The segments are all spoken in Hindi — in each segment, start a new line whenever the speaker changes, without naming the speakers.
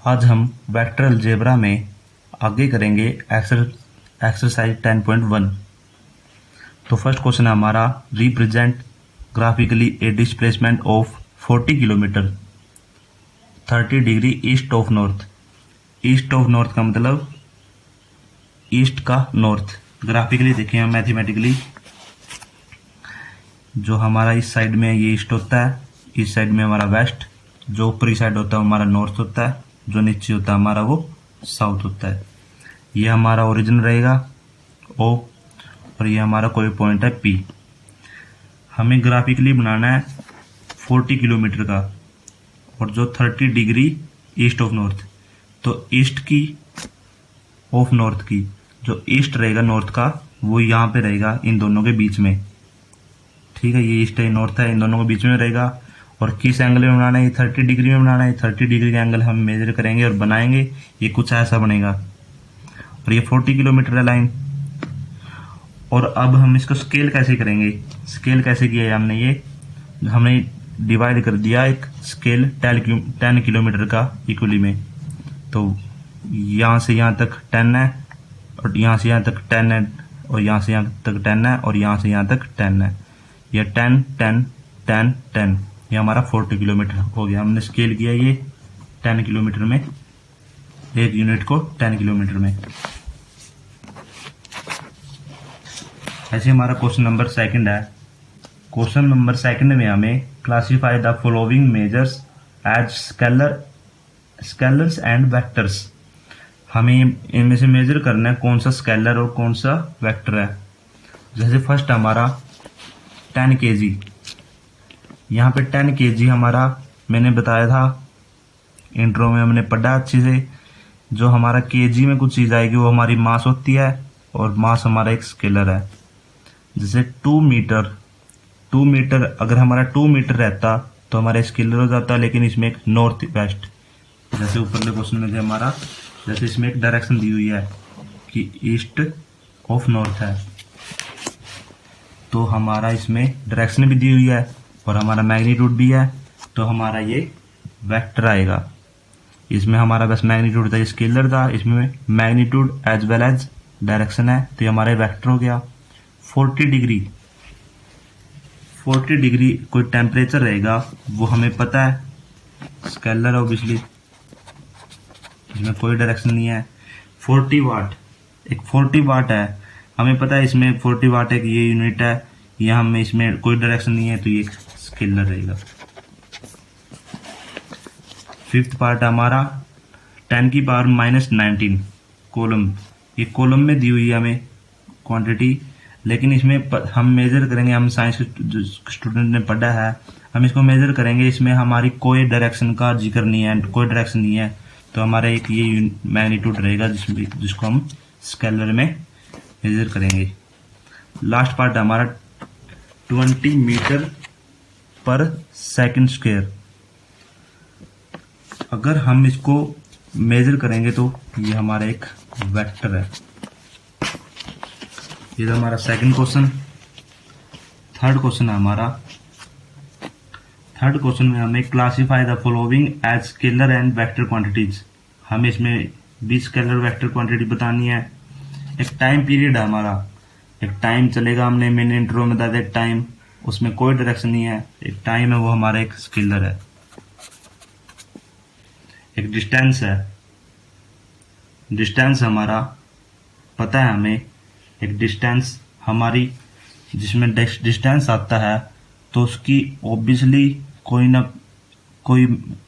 आज हम वेक्टर अलजेब्रा में आगे करेंगे एक्सरसाइज 10.1। तो फर्स्ट क्वेश्चन है हमारा, represent graphically A displacement of 40 kilometre 30 degree east of north. East of north का मतलब ईस्ट का नॉर्थ। ग्राफिकली देखें हम मैथमेटिकली, जो हमारा इस साइड में ये ईस्ट होता है, इस साइड में हमारा वेस्ट, जो ऊपरी साइड होता है हमारा नॉर्थ होता है, जो नीचे होता है हमारा वो साउथ होता है। ये हमारा ओरिजिन रहेगा ओ, और ये हमारा कोई पॉइंट है पी। हमें ग्राफिकली बनाना है 40 किलोमीटर का, और जो 30 डिग्री ईस्ट ऑफ नॉर्थ। तो ईस्ट की ऑफ नॉर्थ की, जो ईस्ट रहेगा नॉर्थ का, वो यहाँ पे रहेगा इन दोनों के बीच में। ठीक है, ये ईस्ट है नॉर्थ है, इन दोनों के बीच में रहेगा। और किस एंगल में बनाना है? 30 डिग्री में बनाना है। 30 डिग्री का एंगल हम मेजर करेंगे और बनाएंगे, ये कुछ ऐसा बनेगा। और ये 40 किलोमीटर है लाइन। और अब हम इसको स्केल कैसे करेंगे? स्केल कैसे किया है हमने? ये हमने डिवाइड कर दिया एक स्केल 10 किलोमीटर का इक्वली में। तो यहाँ से यहाँ तक 10 है, और यहाँ से यहाँ तक 10 है, और यहाँ से यहाँ तक 10 है, और यहाँ से यहाँ तक 10 है। ये 10 10 10 10, ये हमारा 40 किलोमीटर हो गया। हमने स्केल किया ये 10 किलोमीटर में, एक यूनिट को 10 किलोमीटर में। ऐसे हमारा क्वेश्चन नंबर सेकंड है। क्वेश्चन नंबर सेकंड में हमें classify the following measures as scalars and vectors. हमें इनमें से मेजर करना है कौन सा स्केलर और कौन सा वेक्टर है। जैसे फर्स्ट हमारा 10 kg, यहाँ पे 10 kg हमारा, मैंने बताया था इंट्रो में, हमने पढ़ा अच्छे से। जो हमारा kg में कुछ चीज आएगी वो हमारी मास होती है, और मास हमारा एक स्केलर है। जैसे 2 मीटर अगर हमारा 2 मीटर रहता तो हमारा स्केलर हो जाता, लेकिन इसमें एक नॉर्थ वेस्ट, जैसे ऊपर के क्वेश्चन में थे हमारा, जैसे इसमें एक डायरेक्शन दी हुई है कि ईस्ट ऑफ नॉर्थ है, तो हमारा इसमें डायरेक्शन भी दी हुई है और हमारा मैग्नीट्यूड भी है, तो हमारा ये वेक्टर आएगा। इसमें हमारा बस मैग्नीट्यूड था, ये स्केलर था, इसमें magnitude as well as direction है, तो ये हमारा वेक्टर हो गया। 40 डिग्री कोई टेम्परेचर रहेगा, वो हमें पता है, स्केलर ऑब्वियसली, इसमें कोई डायरेक्शन नहीं है। 40 वाट, एक 40 वाट है, हमें पता है इसमें 40 वाट एक ये यूनिट है, यहाँ में इसमें कोई डायरेक्शन नहीं है, तो ये स्केलर रहेगा। फिफ्थ पार्ट हमारा 10 की पावर -19 कॉलम। ये कॉलम में दी हुई है हमें क्वांटिटी, लेकिन इसमें हम मेजर करेंगे, हम साइंस के स्टूडेंट ने पढ़ा है, हम इसको मेजर करेंगे। इसमें हमारी कोई डायरेक्शन का जिक्र नहीं है, कोई डायरेक्शन नहीं है, तो हमारा एक ये मैग्नीट्यूड रहेगा जिसको हम स्केलर में मेजर करेंगे। लास्ट पार्ट हमारा 20 मीटर पर सेकंड स्क्वायर। अगर हम इसको मेजर करेंगे तो ये हमारा एक वेक्टर है। ये तो हमारा सेकंड क्वेश्चन। थर्ड क्वेश्चन है हमारा, थर्ड क्वेश्चन में हमें classify the following as scalar and vector quantities. हमें इसमें भी स्केलर वेक्टर क्वांटिटी बतानी है। एक टाइम पीरियड है हमारा, एक टाइम चलेगा, हमने मैंने इंट्रो में बताया एक टाइम, उसमें कोई डायरेक्शन नहीं है, एक टाइम है, वो हमारा एक स्केलर है। एक डिस्टेंस है, डिस्टेंस हमारा पता है हमें, एक डिस्टेंस हमारी, जिसमें डिस्टेंस आता है तो उसकी ऑब्वियसली कोई ना कोई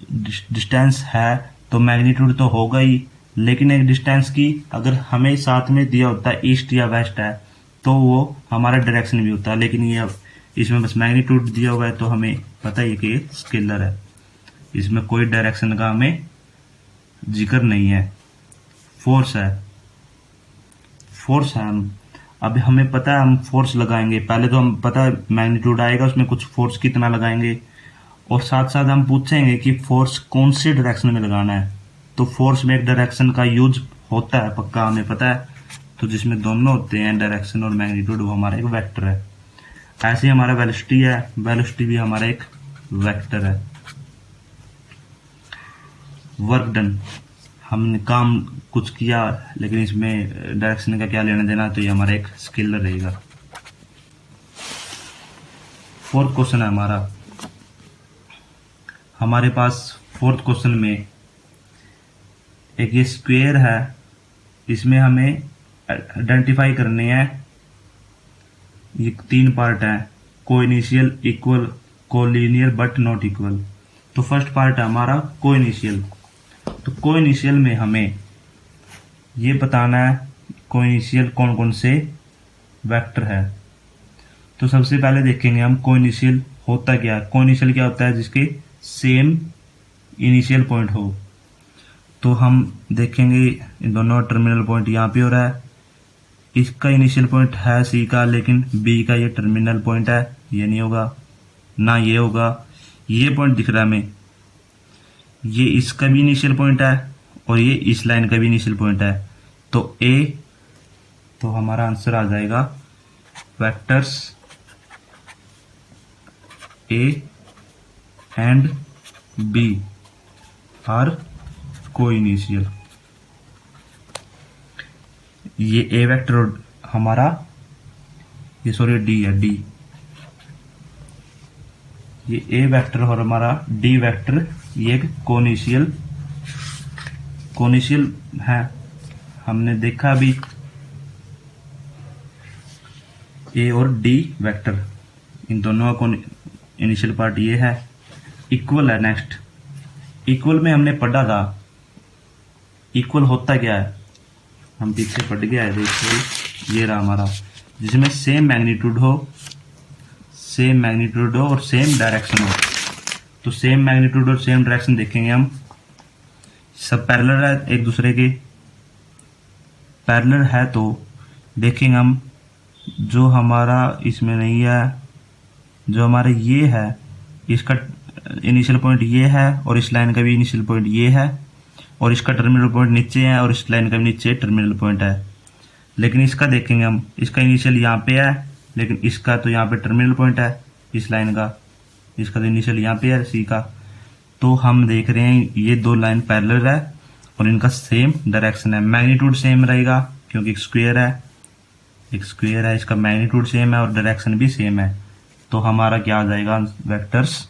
डिस्टेंस है, तो मैग्नीट्यूड तो होगा ही, लेकिन एक डिस्टेंस की अगर हमें साथ में दिया होता है ईस्ट या वेस्ट है, तो वो हमारा डायरेक्शन भी होता है, लेकिन ये इसमें बस मैग्नीट्यूड दिया हुआ है, तो हमें पता है कि ये स्केलर है। इसमें कोई डायरेक्शन का हमें जिक्र नहीं है। फोर्स है, फोर्स है, हम अब हमें पता है हम फोर्स लगाएंगे, पहले तो हम पता है मैग्नीट्यूड आएगा, उसमें कुछ फोर्स कितना लगाएंगे, और साथ साथ हम पूछेंगे कि फोर्स कौन सी डायरेक्शन में लगाना है। तो फोर्स में एक डायरेक्शन का यूज होता है पक्का, हमें पता है, तो जिसमें दोनों होते हैं डायरेक्शन और मैग्नीट्यूड, वो हमारा एक वेक्टर है। ऐसे ही हमारा वेलोसिटी है, वेलोसिटी भी हमारा एक वेक्टर है। वर्क डन, हमने काम कुछ किया लेकिन इसमें डायरेक्शन का क्या लेना देना, तो ये हमारा एक स्केलर रहेगा। फोर्थ क्वेश्चन है हमारे पास फोर्थ क्वेश्चन में एक ये स्क्वायर है, इसमें हमें आइडेंटिफाई करने हैं, ये 3 पार्ट है, coinitial, equal, collinear but not equal. तो फर्स्ट पार्ट है हमारा कोइनिशियल। तो कोइनिशियल में हमें ये बताना है कोइनिशियल कौन कौन से वेक्टर है। तो सबसे पहले देखेंगे हम कोइनिशियल होता क्या है। कोइनिशियल क्या होता है, जिसके सेम इनिशियल पॉइंट हो। तो हम देखेंगे इन दोनों टर्मिनल पॉइंट यहाँ पे हो रहा है, इसका इनिशियल पॉइंट है सी का, लेकिन बी का ये टर्मिनल पॉइंट है, ये नहीं होगा ना ये होगा। ये पॉइंट दिख रहा है हमें, ये इसका भी इनिशियल पॉइंट है और ये इस लाइन का भी इनिशियल पॉइंट है। तो ए, तो हमारा आंसर आ जाएगा vectors A and B are coinitial. ये ए वेक्टर हमारा, ये सॉरी डी है, डी, ये ए वेक्टर और हमारा डी वेक्टर ये एक कोनिशियल है। हमने देखा भी ए और डी वेक्टर, इन दोनों का इनिशियल पार्ट ये है। इक्वल है नेक्स्ट। इक्वल में हमने पढ़ा था इक्वल होता क्या है, हम पीछे पढ़ गया है, देखिए ये रहा हमारा, जिसमें सेम मैग्नीट्यूड हो और सेम डायरेक्शन हो। तो सेम मैग्नीट्यूड और सेम डायरेक्शन देखेंगे हम, सब पैरेलल है एक दूसरे के, पैरेलल है तो देखेंगे हम, जो हमारा इसमें नहीं है, जो हमारा ये है इसका इनिशियल पॉइंट ये है और इस लाइन का भी इनिशियल पॉइंट ये है और इसका टर्मिनल पॉइंट नीचे है और इस लाइन का भी नीचे टर्मिनल पॉइंट है। लेकिन इसका देखेंगे हम, इसका इनिशियल यहाँ पे है लेकिन इसका तो यहाँ पे टर्मिनल पॉइंट है इस लाइन का, इसका तो इनिशियल यहाँ पे है सी का। तो हम देख रहे हैं ये 2 लाइन पैरेलल है और इनका सेम डायरेक्शन है, मैग्नीट्यूड सेम रहेगा क्योंकि एक स्क्वायर है, इसका मैग्नीट्यूड सेम है और डायरेक्शन भी सेम है। तो हमारा क्या आ जाएगा वेक्टर्स,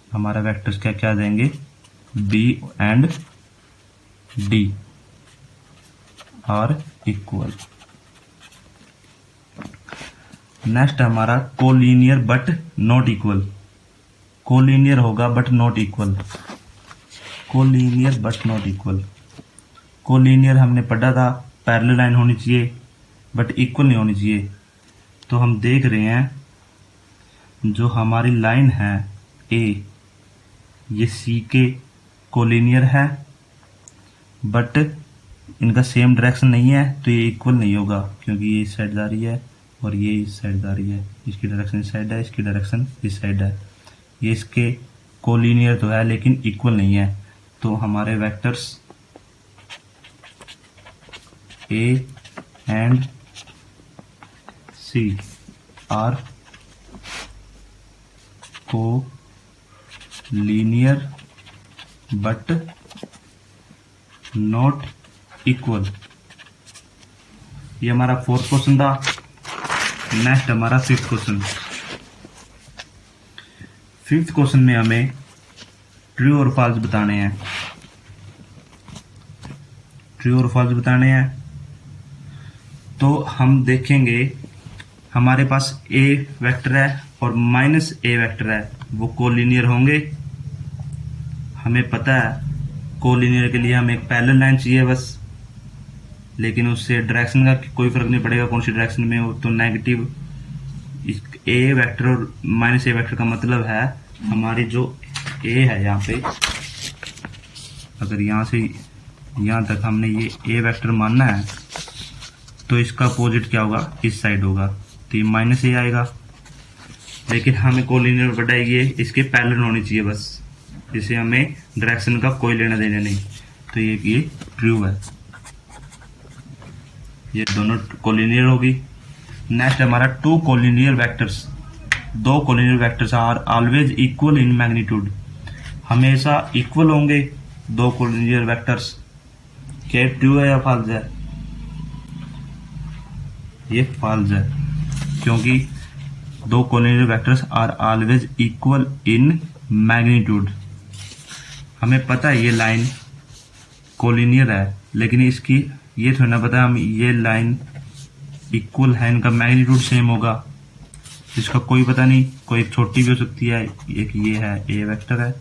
हमारा वेक्टर्स क्या क्या आ जाएंगे, B and D are equal. Next हमारा collinear but not equal. Collinear होगा but not equal, collinear but not equal. Collinear हमने पढ़ा था पैरेलल लाइन होनी चाहिए बट इक्वल नहीं होनी चाहिए। तो हम देख रहे हैं जो हमारी लाइन है ए, ये सी के कोलिनियर है बट इनका सेम डायरेक्शन नहीं है, तो ये इक्वल नहीं होगा क्योंकि ये इस साइड जा रही है और ये इस साइड जा रही है, इसकी डायरेक्शन इस साइड है, इसकी डायरेक्शन इस साइड है। ये इसके कोलिनियर तो है लेकिन इक्वल नहीं है। तो हमारे vectors A and C are collinear but not equal. ये हमारा 4th क्वेश्चन था। नेक्स्ट हमारा 5th क्वेश्चन। 5th क्वेश्चन में हमें ट्रू और फॉल्स बताने हैं। ट्रू और फॉल्स बताने हैं तो हम देखेंगे हमारे पास ए वेक्टर है और माइनस ए वेक्टर है, वो कोलिनियर होंगे। हमें पता है कोलिनियर के लिए हमें एक पैरेलल लाइन चाहिए बस, लेकिन उससे डायरेक्शन का कोई फर्क नहीं पड़ेगा कौन सी डायरेक्शन में हो। तो नेगेटिव ए वेक्टर और माइनस ए वेक्टर का मतलब है हमारी जो ए है यहाँ पे, अगर यहाँ से यहाँ तक हमने ये ए वेक्टर मानना है तो इसका अपोजिट क्या होगा, इस साइड होगा, तो ये माइनस ए आएगा। लेकिन हमें कोलिनियर बढ़ाएगी इसके पैरेलल होनी चाहिए बस, जिसे हमें डायरेक्शन का कोई लेना देना नहीं। तो ये ट्रू है, ये दोनों कोलिनियर होगी। नेक्स्ट हमारा 2 collinear vectors. 2 collinear vectors are always equal in magnitude. हमेशा इक्वल होंगे दो कोलिनियर वेक्टर्स। क्या ट्रू है या फॉल्स है? ये फॉल्स है, क्योंकि दो collinear vectors are always equal in magnitude. हमें पता है ये लाइन कोलिनियर है, लेकिन इसकी ये थोड़ा ना पता हम ये लाइन इक्वल है, इनका मैग्नीट्यूड सेम होगा, इसका कोई पता नहीं। कोई एक छोटी भी हो सकती है, एक ये है ए वेक्टर है,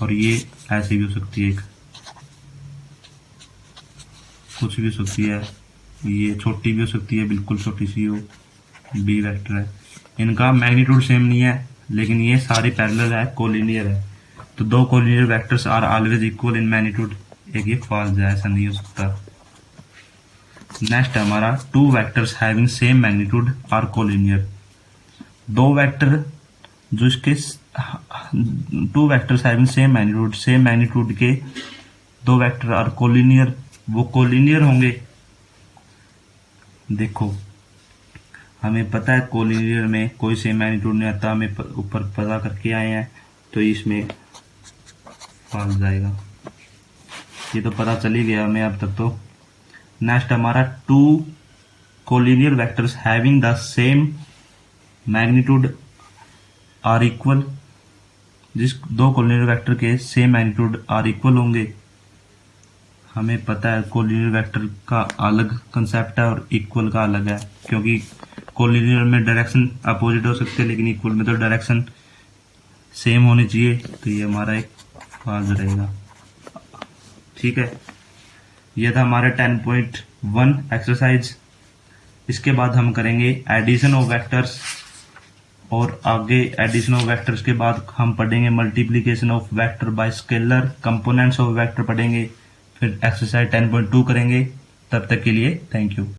और ये ऐसे भी हो सकती है, एक कुछ भी हो सकती है, ये छोटी भी हो सकती है, बिल्कुल छोटी सी हो, बी वेक्टर है। इनका मैग्नीट्यूड सेम नहीं है, लेकिन ये सारे पैरेलल है, कोलिनियर है। तो दो collinear vectors are always equal in magnitude, एक ये फॉल्स है, ऐसा नहीं हो सकता। नेक्स्ट हमारा two vectors having same magnitude are collinear. दो वेक्टर जो इसके two vectors having same magnitude के दो वेक्टर आर कोलिनियर, वो कोलिनियर होंगे। देखो हमें पता है कोलिनियर में कोई सेम मैग्नीट्यूड नहीं आता, हमें ऊपर पता करके आए हैं, तो इसमें फॉल्स जाएगा। ये तो पता चल ही गया हमें अब तक तो। नेक्स्ट हमारा two collinear vectors having the same magnitude are equal. जिस दो कोलिनियर वेक्टर के सेम मैग्नीट्यूड आर इक्वल होंगे, हमें पता है कोलिनियर वेक्टर का अलग कंसेप्ट है और इक्वल का अलग है, क्योंकि कोलिनियर में डायरेक्शन अपोजिट हो सकते हैं, लेकिन इक्वल में तो डायरेक्शन सेम होनी चाहिए। तो ये हमारा एक फॉल्स रहेगा। ठीक है, ये था हमारा 10.1 एक्सरसाइज। इसके बाद हम करेंगे एडिशन ऑफ वेक्टर्स, और आगे एडिशन ऑफ वेक्टर्स के बाद हम पढ़ेंगे multiplication of vector by scalar, components of vector पढ़ेंगे, फिर एक्सरसाइज 10.2 करेंगे। तब तक के लिए थैंक यू।